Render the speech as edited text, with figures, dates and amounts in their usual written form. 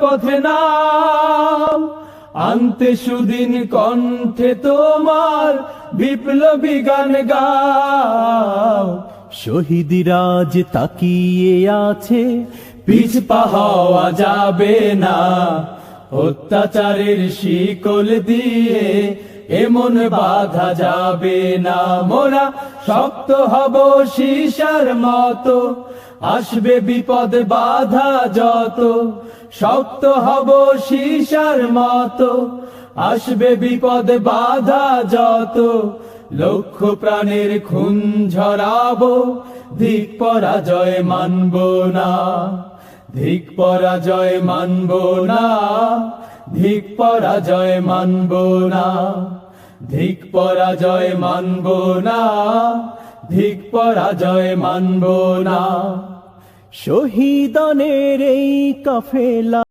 পথে নাম আনতে সুদিন কণ্ঠে তোমার বিপ্লবী গান গাও। শহীদরা যে তাকিয়ে আছে, পিছপা হওয়া যাবে না, অত্যাচারের শিকল দিয়ে এমন বাধা যাবে না। মোরা শক্ত হব সীসার মতো, আসবে বিপদ বাধা যত। শক্ত হব সীসার মতো, আসবে বিপদ বাধা যত। লক্ষ প্রাণের খুন ঝরাবো, ধিক পরাজয় মানব না, ধিক পরাজয় মানব না, ধিক পরাজয় মানব না, ধিক পরাজয় মানব না, ধিক পরাজয় মানব না। শহীদানের এই কাফেলা